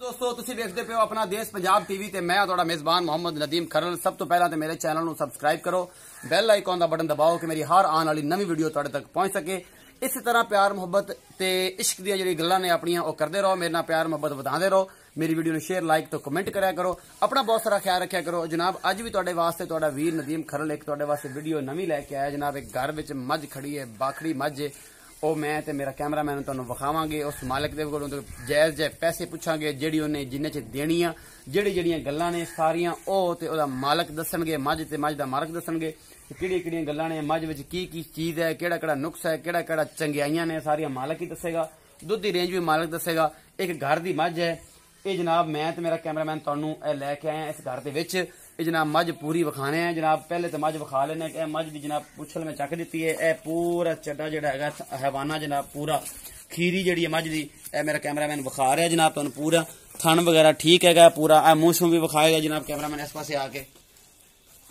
दोस्तों तुसीं देखते पे हो अपना देश पंजाब टीवी ते मैं तुहाडा मेजबान मोहम्मद नदीम खरल। सब तो पहला तो मेरे चैनल नूं सबसक्राइब करो, बैल आइकॉन का बटन दबाओ कि मेरी हर आने वाली नवी वीडियो तुहाडे तक पहुंच सके। इस तरह प्यार मुहब्बत ते इश्क दी जिहड़ी गल्लां ने अपनियां ओह करदे रहो, मेरे नाल प्यार मुहब्बत वधांदे रहो। मेरी वीडियो नूं शेयर लाइक तो कमेंट करया करो, अपना बहुत सारा ख्याल रखा करो। जनाब अज भी तुहाडे वास्ते तुहाडा वीर नदीम खरल एक तुहाडे वास्ते वीडियो नवी लैके आया। जनाब एक घर विच मझ खड़ी है, बाखड़ी मझ है, ਉਹ ਮੈਂ ਤੇ ਮੇਰਾ ਕੈਮਰਾਮੈਨ ਤੁਹਾਨੂੰ ਵਿਖਾਵਾਂਗੇ। ਉਸ ਮਾਲਕ ਦੇ ਕੋਲੋਂ ਜਾਇਜ਼ ਜੇ ਪੈਸੇ ਪੁੱਛਾਂਗੇ, ਜਿਹੜੀ ਉਹਨੇ ਜਿੰਨੇ ਚ ਦੇਣੀਆਂ, ਜਿਹੜੀਆਂ ਗੱਲਾਂ ਨੇ ਸਾਰੀਆਂ ਉਹ ਤੇ ਉਹਦਾ ਮਾਲਕ ਦੱਸਣਗੇ। ਮੱਝ ਤੇ ਮੱਝ ਦਾ ਮਾਲਕ ਦੱਸਣਗੇ ਕਿਹੜੀਆਂ ਗੱਲਾਂ ਨੇ, ਮੱਝ ਵਿੱਚ ਕੀ ਚੀਜ਼ ਹੈ, ਕਿਹੜਾ ਨੁਕਸ ਹੈ, ਕਿਹੜਾ ਚੰਗਿਆਈਆਂ ਨੇ, ਸਾਰੀਆਂ ਮਾਲਕ ਹੀ ਦੱਸੇਗਾ। ਦੁੱਧ ਦੀ ਰੇਂਜ ਵੀ ਮਾਲਕ ਦੱਸੇਗਾ। ਇੱਕ ਘਰ ਦੀ ਮੱਝ ਹੈ ਇਹ ਜਨਾਬ। ਮੈਂ ਤੇ ਮੇਰਾ ਕੈਮਰਾਮੈਨ ਤੁਹਾਨੂੰ ਇਹ ਲੈ ਕੇ ਆਏ ਇਸ ਘਰ ਦੇ ਵਿੱਚ। ਇਹ ਜਨਾਬ ਮੱਝ ਪੂਰੀ ਵਿਖਾਣੇ ਆ ਜਨਾਬ। ਪਹਿਲੇ ਤਾਂ ਮੱਝ ਵਿਖਾ ਲੈਣੇ ਕਿ ਇਹ ਮੱਝ ਦੀ ਜਨਾਬ ਪੁੱਛਲ ਮੈਂ ਚੱਕ ਦਿੱਤੀ ਹੈ। ਇਹ ਪੂਰਾ ਚੱਡਾ ਜਿਹੜਾ ਹੈਗਾ ਹੈਵਾਨਾ ਜਨਾਬ, ਪੂਰਾ ਖੀਰੀ ਜਿਹੜੀ ਹੈ ਮੱਝ ਦੀ, ਇਹ ਮੇਰਾ ਕੈਮਰਾਮੈਨ ਵਿਖਾ ਰਿਹਾ ਜਨਾਬ ਤੁਹਾਨੂੰ। ਪੂਰਾ ਥਣ ਵਗੈਰਾ ਠੀਕ ਹੈਗਾ, ਪੂਰਾ ਇਹ ਮੂੰਹ ਸ਼ੂੰ ਵੀ ਵਿਖਾਏਗਾ ਜਨਾਬ ਕੈਮਰਾਮੈਨ ਇਸ ਪਾਸੇ ਆ ਕੇ।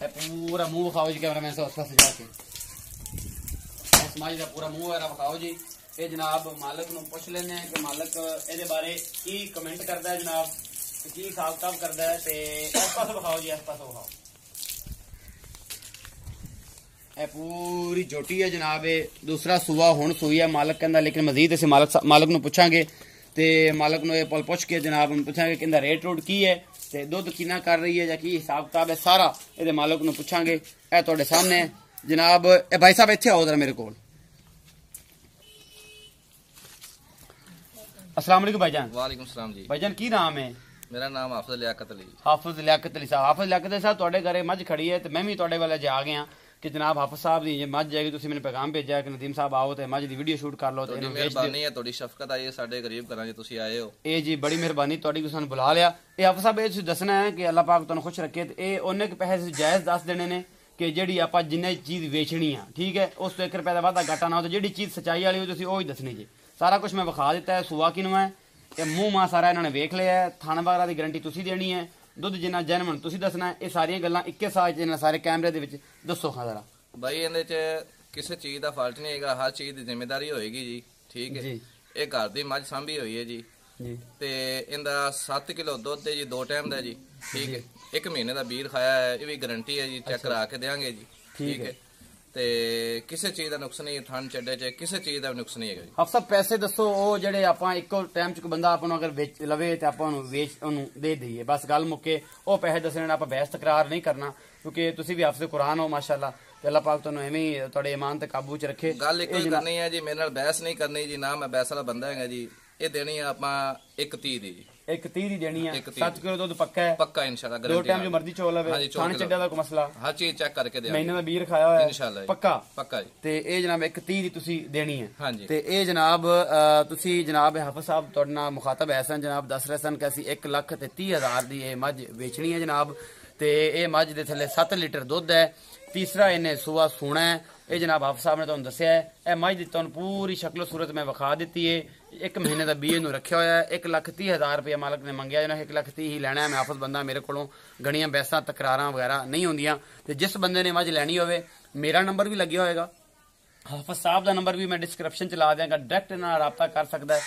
ਇਹ ਪੂਰਾ ਮੂੰਹ ਵਿਖਾਓ ਜੀ ਕੈਮਰਾਮੈਨ ਉਸ ਪਾਸੇ ਜਾ ਕੇ। ਇਸ ਮੱਝ ਦਾ ਪੂਰਾ ਮੂੰਹ ਵਗੈਰਾ ਵਿਖਾਓ ਜੀ। ਇਹ ਜਨਾਬ ਮਾਲਕ ਨੂੰ ਪੁੱਛ ਲੈਣੇ ਕਿ ਮਾਲਕ ਇਹਦੇ ਬਾਰੇ ਕੀ ਕਮੈਂਟ ਕਰਦਾ ਹੈ ਜਨਾਬ, ਕੀ ਹਿਸਾਬ ਕਿਤਾਬ ਕਰਦਾ ਹੈ। ਤੇ ਇਸ ਪਾਸੇ ਵਿਖਾਓ ਜੀ, ਇਸ ਪਾਸੇ ਵਿਖਾਓ। ਇਹ ਪੂਰੀ ਝੋਟੀ ਹੈ ਜਨਾਬ। ਇਹ ਦੂਸਰਾ ਸੂਆ ਹੁਣ ਸੂਈ ਹੈ ਮਾਲਕ ਕਹਿੰਦਾ, ਲੇਕਿਨ ਮਜ਼ੀਦ ਅਸੀਂ ਮਾਲਕ ਨੂੰ ਪੁੱਛਾਂਗੇ ਤੇ ਮਾਲਕ ਨੂੰ ਇਹ ਪੁੱਛ ਕੇ ਜਨਾਬ ਨੂੰ ਪੁੱਛਾਂਗੇ ਕਿ ਇਹਦਾ ਰੇਟ ਰੂਟ ਕੀ ਹੈ ਤੇ ਦੁੱਧ ਕਿੰਨਾ ਕਰ ਰਹੀ ਹੈ ਜਾਂ ਕੀ ਹਿਸਾਬ ਕਿਤਾਬ ਹੈ, ਸਾਰਾ ਇਹਦੇ ਮਾਲਕ ਨੂੰ ਪੁੱਛਾਂਗੇ। ਇਹ ਤੁਹਾਡੇ ਸਾਹਮਣੇ ਹੈ ਜਨਾਬ। ਇਹ ਭਾਈ ਸਾਹਿਬ ਇੱਥੇ ਆਓ ਜਰਾ ਮੇਰੇ ਕੋਲ। अस्सलाम वालेकुम भाईजान। वालेकुम सलाम जी। भाईजान की नाम है? मेरा नाम हाफिज लियाकत अली। हाफिज लियाकत अली साहब। हाफिज लियाकत अली साहब ਤੁਹਾਡੇ ਘਰੇ ਮੱਝ ਖੜੀ ਹੈ ਤੇ ਮੈਂ ਵੀ ਤੁਹਾਡੇ ਵੱਲ ਜਾ ਗਿਆ ਕਿ ਜਨਾਬ ਹਾਫਿਜ਼ ਸਾਹਿਬ ਦੀ ਮੱਝ ਜਾਏਗੀ। ਤੁਸੀਂ ਮੈਨੂੰ ਪੈਗਾਮ ਭੇਜਿਆ ਕਿ ਨਦੀਮ ਸਾਹਿਬ ਆਓ ਤੇ ਮੱਝ ਦੀ ਵੀਡੀਓ ਸ਼ੂਟ ਕਰ ਲਓ ਤੇ ਇਹਨੂੰ ਵੇਚ ਦਿਓ। ਮਿਹਰਬਾਨੀ ਹੈ ਤੁਹਾਡੀ, ਸ਼ਫਕਤ ਆਈ ਹੈ ਸਾਡੇ ਗਰੀਬ ਘਰਾਂ 'ਚ ਤੁਸੀਂ ਆਏ ਹੋ। ਇਹ ਜੀ ਬੜੀ ਮਿਹਰਬਾਨੀ ਤੁਹਾਡੀ ਕਿ ਸਾਨੂੰ ਬੁਲਾ ਲਿਆ। ਇਹ ਹਾਫਿਜ਼ ਸਾਹਿਬ ਇਹ ਤੁਸੀਂ ਦੱਸਣਾ ਹੈ ਕਿ ਅੱਲਾਹ ਪਾਕ ਤੁਹਾਨੂੰ ਖੁਸ਼ ਰੱਖੇ ਤੇ ਇਹ ਉਹਨੇ ਕਿ ਪੈਸੇ ਜਾਇਜ਼ ਦੱਸ ਦੇਣੇ ਨੇ ਕਿ ਜਿਹੜੀ ਆਪਾਂ ਜਿੰਨੇ ਚੀਜ਼ ਵੇਚਣੀ ਆ, ਠੀਕ ਹੈ, ਉਸ ਤੋਂ 1 ਰੁਪਏ ਦਾ ਵਾਧਾ ਘਾਟਾ ਨਾ ਹੋ ਤੇ ਜਿਹੜੀ ਚੀਜ਼ ਸੱਚਾਈ ਵਾਲੀ ਹੋ ਤੁਸੀਂ ਉਹ ਹੀ ਦੱਸਣੀ ਜੀ। ਸਾਰਾ ਕੁਝ ਮੈਂ ਵਿਖਾ ਦਿੱਤਾ ਹੈ। ਸੂਆ ਕਿਨੂੰ ਹੈ, ਇਹ ਮੂੰਹ ਮਾਂ ਸਾਰਾ ਇਹਨਾਂ ਨੇ ਵੇਖ ਲਿਆ ਹੈ। ਥਣ ਵਗੈਰਾ ਦੀ ਗਰੰਟੀ ਤੁਸੀਂ ਦੇਣੀ ਹੈ, ਦੁੱਧ ਜਿੰਨਾ ਜੈਨੂਇਨ ਤੁਸੀਂ ਦੱਸਣਾ। ਇਹ ਸਾਰੀਆਂ ਗੱਲਾਂ ਇੱਕੇ ਸਾਥ ਇਹਨਾਂ ਸਾਰੇ ਕੈਮਰੇ ਦੇ ਵਿੱਚ ਦੱਸੋ ਖਾਂ ਜ਼ਰਾ। ਬਾਈ ਇਹਦੇ 'ਚ ਕਿਸੇ ਚੀਜ਼ ਦਾ ਫਾਲਟ ਨਹੀਂ ਹੈਗਾ, ਹਰ ਚੀਜ਼ ਦੀ ਜ਼ਿੰਮੇਵਾਰੀ ਹੋਏਗੀ ਜੀ, ਠੀਕ ਹੈ ਜੀ। ਇਹ ਘਰ ਦੀ ਮੱਝ ਸਾਂਭੀ ਹੋਈ ਹੈ ਜੀ ਤੇ ਇਹਦਾ 7 ਕਿਲੋ ਦੁੱਧ ਹੈ ਜੀ, 2 ਟਾਈਮ ਦਾ ਜੀ, ਠੀਕ ਹੈ। 1 ਮਹੀਨੇ ਦਾ ਬੀਰ ਖਾਇਆ ਹੈ, ਇਹ ਵੀ ਗਰੰਟੀ ਹੈ ਜੀ, ਚੈੱਕ ਕਰਾ ਕੇ ਦੇਵਾਂਗੇ ਜੀ, ਠੀਕ ਹੈ। ਤੇ ਕਿਸੇ ਚੀਜ਼ ਦਾ ਨੁਕਸ ਨਹੀਂ, ਥਣ ਚੱਡੇ 'ਚ ਕਿਸੇ ਚੀਜ਼ ਦਾ ਨੁਕਸ ਨਹੀਂ ਹੈਗਾ ਜੀ। ਆਪ ਸਭ ਪੈਸੇ ਦੱਸੋ ਉਹ ਜਿਹੜੇ ਆਪਾਂ ਇੱਕੋ ਟਾਈਮ 'ਚ ਬੰਦਾ ਆਪਾਂ ਨੂੰ ਅਗਰ ਵੇਚ ਲਵੇ ਤੇ ਆਪਾਂ ਉਹਨੂੰ ਵੇਚ ਉਹਨੂੰ ਦੇ ਦਈਏ, ਬਸ ਗੱਲ ਮੁੱਕੇ। ਉਹ ਪੈਸੇ ਦੱਸਣੇ, ਆਪਾਂ ਬਹਿਸ ਤਕਰਾਰ ਨਹੀਂ ਕਰਨਾ ਕਿਉਂਕਿ ਤੁਸੀਂ ਵੀ ਹਾਫਿਜ਼ ਕੁਰਾਨ ਹੋ ਮਾਸ਼ਾਅੱਲਾ ਤੇ ਅੱਲਾਹ ਪਾਕ ਤੁਹਾਨੂੰ ਐਵੇਂ ਹੀ ਤੁਹਾਡੇ ਈਮਾਨ ਤੇ ਕਾਬੂ 'ਚ ਰੱਖੇ। ਗੱਲ ਇੱਕੋ ਹੀ ਕਰਨੀ ਹੈ ਜੀ, ਮੇਰੇ ਨਾਲ ਬਹਿਸ ਨਹੀਂ ਕਰਨੀ ਜੀ, ਨਾ ਮੈਂ ਬਹਿਸ ਵਾਲਾ ਬੰਦਾ ਹੈਗਾ ਜੀ। ਇਹ ਦੇਣੀ ਆ ਆਪਾਂ 130 ਦੀ ਜੀ, 130 ਦੀ ਦੇਣੀ ਆ। 7 ਕਿਲੋ ਦੁੱਧ ਪੱਕਾ ਹੈ, ਪੱਕਾ ਇਨਸ਼ਾਅੱਲਾ। 2 ਟਾਈਮ ਜੋ ਮਰਜ਼ੀ ਚੋਲ ਲਵੇ, ਥਣ ਚੱਡਿਆ ਦਾ ਕੋਈ ਮਸਲਾ, ਹਰ ਚੀਜ਼ ਚੈੱਕ ਕਰਕੇ ਦੇ ਮਹੀਨੇ ਦਾ ਬੀਰ ਖਾਇਆ ਹੋਇਆ ਇਨਸ਼ਾਅੱਲਾ ਪੱਕਾ ਜੀ। ਤੇ ਇਹ ਜਨਾਬ 130 ਦੀ ਤੁਸੀਂ ਦੇਣੀ ਹੈ। ਹਾਂਜੀ। ਤੇ ਇਹ ਜਨਾਬ ਤੁਸੀਂ ਜਨਾਬ ਹਾਫਿਜ਼ ਸਾਹਿਬ ਤੁਹਾਡੇ ਨਾਲ ਮੁਖਾਤਬ ਐ ਸਨ ਜਨਾਬ, ਦੱਸ ਰਹੇ ਸਨ ਕਿ ਅਸੀਂ 1,30,000 ਦੀ ਇਹ ਮੱਝ ਵੇਚਣੀ ਹੈ ਜਨਾਬ। ਤੇ ਇਹ ਮੱਝ ਦੇ ਥੱਲੇ 7 ਲੀਟਰ ਦੁੱਧ ਹੈ, ਤੀਸਰਾ ਇਹਨੇ ਸੂਆ ਸੋਣਾ ਹੈ। ਇਹ ਜਨਾਬ ਹਾਫਿਜ਼ ਸਾਹਿਬ ਨੇ ਤੁਹਾਨੂੰ ਦੱਸਿਆ ਹੈ। ਇਹ ਮੱਝ ਦੀ ਤੁਹਾਨੂੰ ਪੂਰੀ ਸ਼ਕਲ ਸੂਰਤ ਮੈਂ ਵਿਖਾ ਦਿੱਤੀ ਹੈ। 1 ਮਹੀਨੇ ਦਾ ਬੀਏ ਨੂੰ ਰੱਖਿਆ ਹੋਇਆ ਹੈ। 1,30,000 ਰੁਪਏ ਮਾਲਕ ਨੇ ਮੰਗਿਆ ਜਨਾ, 1,30,000 ਹੀ ਲੈਣਾ ਹੈ। ਮੈਂ ਹਾਫਿਜ਼ ਬੰਦਾ, ਮੇਰੇ ਕੋਲੋਂ ਗਣੀਆਂ ਬੈਸਾਂ ਤਕਰਾਰਾਂ ਵਗੈਰਾ ਨਹੀਂ ਹੁੰਦੀਆਂ। ਤੇ ਜਿਸ ਬੰਦੇ ਨੇ ਮੱਝ ਲੈਣੀ ਹੋਵੇ ਮੇਰਾ ਨੰਬਰ ਵੀ ਲੱਗਿਆ ਹੋਏਗਾ, ਹਾਫਿਜ਼ ਸਾਹਿਬ ਦਾ ਨੰਬਰ ਵੀ ਮੈਂ ਡਿਸਕ੍ਰਿਪਸ਼ਨ 'ਚ ਲਾ ਦਿਆਂਗਾ, ਡਾਇਰੈਕਟ ਨਾਲ ਰਾਬਤਾ ਕਰ ਸਕਦਾ ਹੈ।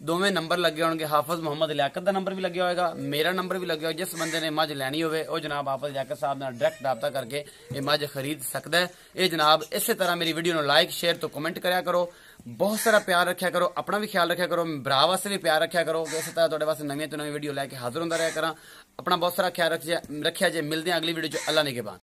ਦੋਵੇਂ ਨੰਬਰ ਲੱਗੇ ਹੋਣਗੇ। ਹਾਫਿਜ਼ ਮੁਹੰਮਦ ਲਿਆਕਤ ਦਾ ਨੰਬਰ ਵੀ ਲੱਗਿਆ ਹੋਏਗਾ, ਮੇਰਾ ਨੰਬਰ ਵੀ ਲੱਗਿਆ ਹੋਇਆ। ਜਿਸ ਬੰਦੇ ਨੇ ਮੱਝ ਲੈਣੀ ਹੋਵੇ ਉਹ ਜਨਾਬ ਹਾਫਿਜ਼ ਲਿਆਕਤ ਸਾਹਿਬ ਨਾਲ ਡਾਇਰੈਕਟ ਰਾਬਤਾ ਕਰਕੇ ਇਹ ਮੱਝ ਖਰੀਦ ਸਕਦਾ ਹੈ। ਇਹ ਜਨਾਬ ਇਸੇ ਤਰ੍ਹਾਂ ਮੇਰੀ ਵੀਡੀਓ ਨੂੰ ਲਾਈਕ ਸ਼ੇਅਰ ਤੋਂ ਕਮੈਂਟ ਕਰਿਆ ਕਰੋ, ਬਹੁਤ ਸਾਰਾ ਪਿਆਰ ਰੱਖਿਆ ਕਰੋ, ਆਪਣਾ ਵੀ ਖਿਆਲ ਰੱਖਿਆ ਕਰੋ, ਭਰਾ ਵਾਸਤੇ ਵੀ ਪਿਆਰ ਰੱਖਿਆ ਕਰੋ ਕਿ ਇਸੇ ਤਰ੍ਹਾਂ ਤੁਹਾਡੇ ਵਾਸਤੇ ਨਵੀਆਂ ਤੋਂ ਨਵੀਂ ਵੀਡੀਓ ਲੈ ਕੇ ਹਾਜ਼ਰ ਹੁੰਦਾ ਰਿਹਾ ਕਰਾਂ। ਆਪਣਾ ਬਹੁਤ ਸਾਰਾ ਖਿਆਲ ਰੱਖਿਆ ਜੇ। ਮਿਲਦੇ ਹਾਂ ਅਗਲੀ ਵੀਡੀਓ 'ਚ। ਅੱਲਾ ਨਿਗਹਿਬਾਨ।